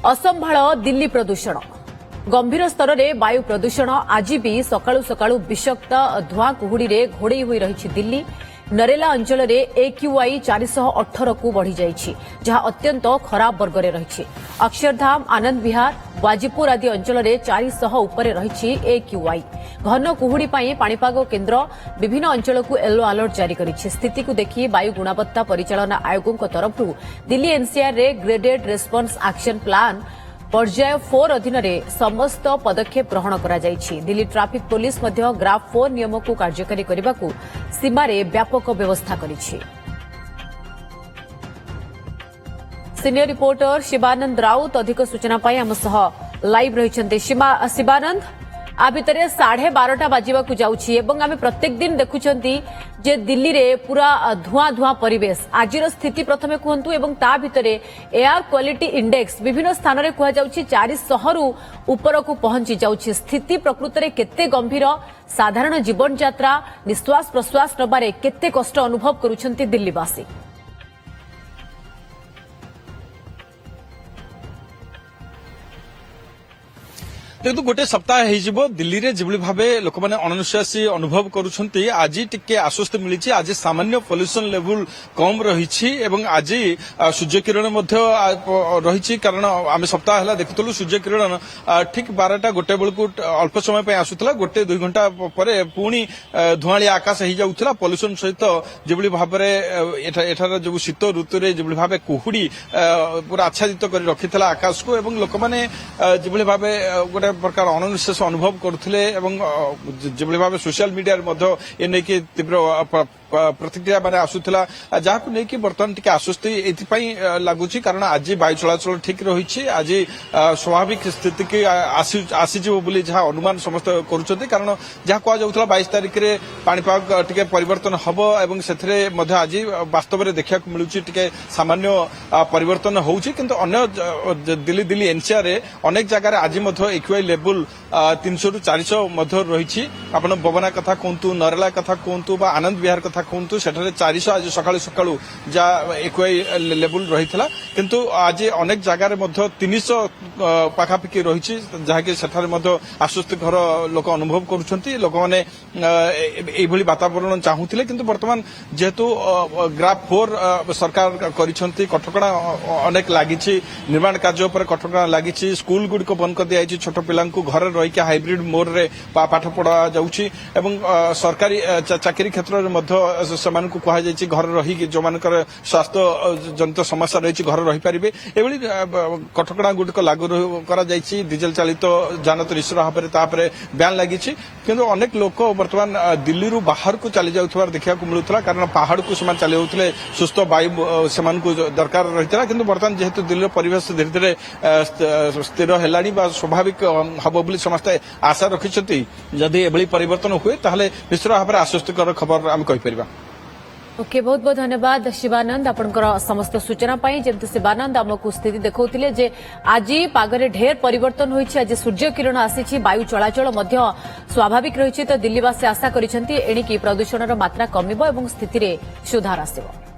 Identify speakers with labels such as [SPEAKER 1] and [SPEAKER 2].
[SPEAKER 1] असंभाळ दिल्ली प्रदूषण गंभीर स्तर में वायु प्रदूषण आज भी सकाळू सकाळू विषक्त धुआं कुहुड़ी घोड़ई हुई रही दिल्ली। नरेला अंचल में AQI 418 को बढ़ी जाइछि, जहां अत्यंत खराब वर्ग में रही। अक्षरधाम, आनंद विहार, वाजीपुर आदि अंचल में 400 उपरे रही AQI। घन कुहुड़ी पाणीपाग केन्द्र विभिन्न अंचल को येलो अलर्ट जारी करिछि। स्थिति को देखि वायु गुणवत्ता परिचालना आयोग तरफ दिल्ली NCR रे ग्रेडेड रेस्पॉन्स एक्शन प्लान पर्याय 4 अधीन समस्त पदक्षेप ग्रहण करा जाइछि। दिल्ली ट्रैफिक पुलिस मध्य ग्राफ 4 नियम को कार्यकारी करने को सीमारे व्यापक व्यवस्था करिछि। सीनियर रिपोर्टर शिवानंद राउत अधिक सूचना पाई आम सह लाइव रहिछन्ते। शिवानंद, आ भितरे 12:30 बाजिबाकू जाउछि एवं आमे प्रत्येक दिन देखुछन्ती जे दिल्ली रे पूरा धुआं धुआं परिवेश। आजिर स्थिति प्रथमे कहंतु एवं ता भितरे एयर क्वालिटी इंडेक्स विभिन्न स्थान रे कुहा जाउछि 400 रु ऊपर को पहुंची जाउछि। स्थिति प्रकृत रे केते गंभीर, साधारण जीवन यात्रा निश्वास प्रश्वास नबारे केते कष्ट अनुभव करूछन्ती दिल्लीवासी?
[SPEAKER 2] देखो गोटे सप्ताह हो दिल्ली रे जिभली भाबे लोक माने अणनिश्वासी अनुभव करूछंती, आज टिके आश्वस्त मिली। आज सामान्य पॉल्यूशन लेवल कम रही एवं आज सूर्य किरण मध्य रही, कारण आम सप्ताह है देखुलु सूर्य किरण ठीक 12टा गोटे बेलू अल्प समय पे आसुला, गोटे 2 घंटा पर पुणी धुआलिया आकाश हो जाऊला। पॉल्यूशन सहित जिभली भाबरे एठार जो शीत ऋतु रे जिभली भाबे कुहुड़ी पूरा आच्छादित कर रखिथिला आकाश को, एवं लोक माने जिभली भाबे गोटे प्रकार अणनिश्वास अनुभव करुले। जो भाव सोशल मीडिया ए नहीं तीव्र प्रतिक्रिया माने आसुला, जहां नहीं बर्तमान टिके आश्वस्ति एथि लगुच, कारण आज वायु चलाचल ठीक रही। आज स्वाभाविक स्थिति की आसीजिव बोली जहां अनुमान समस्त करुछथि, कारण जहां कह जाउथला 22 तारिख रे पाणीपाग टिके परिवर्तन हबो एवं सेथरे मध्य आज वास्तव में देखा मिलुछि टिके सामान्य परिवर्तन होउछि। किंतु अन्य दिल्ली NCR रे अनेक जगह आज मध्य AQI लेवल 300 रु 400 मध्य रही। आपण बबना कथा कहतु, नरेला कथा कहतु बा आनंद विहार कथा कहतु, सेठारे 400 आज सकाळु सकाळु जा AQI लेवल रही, किंतु आज अनेक जगह मध्य 300 पाखापाखि रही, जहाँकि सेठारे मध्य आश्वस्त घर लोक अनुभव करुछंती। लोक माने एभली वातावरण चाहूथिले, किंतु वर्तमान जेहेतु ग्राफ 4 सरकार करिछंती, कटकणा अनेक लागिछि, निर्माण कार्य पर कटकणा लागिछि, स्कूल गुडिको बंद कर दिया, छोट पिलांकु घर रही हाइब्रिड मोड रे पाठ पढ़ा जाउछि एवं सरकारी चाकरी क्षेत्र में मध्य सेमानकु कहा जायछि घर रही जो मानकर स्वास्थ्य जनित समस्या रही घर रही पारिबे। एभली कटकणा गुडिक लागू करा जायछि। डीजेल चालित जान तो निश्चित भाव में तापरे बैन लागिछि, किंतु अनेक लोक वर्तमान दिल्ली रु बाहर को चली जाउथबार देखा मिलुथला, कारण पहाड़ को सेमान चली जाउथले, सुस्थ वायु सेमानकु दरकार रहितला। किंतु वर्तमान जेहेतु दिल्ली परिवेश धीरे धीरे स्थिर हेलानी बा स्वाभाविक हब बोली समस्ते आशा रखिछथि। जदि एभली परिवर्तन हुए ताहले निश्चित भाव में आश्वस्तिकर खबर आम कहि परिबा।
[SPEAKER 1] ओके, बहुत बहुत धन्यवाद शिवानंद आपनकर समस्त सूचना पाई। जेमति शिवानंद आमको स्थिति देखौतिले जे आज पागरे ढेर परिवर्तन होइछि, आज सूर्य किरण आसीछि, वायु चलाचल मध्य स्वाभाविक रहिछि। तो दिल्लीवासी आशा करिसेंती एणिकी प्रदूषणर मात्रा कमिबो एवं स्थिति रे सुधार आसिबो।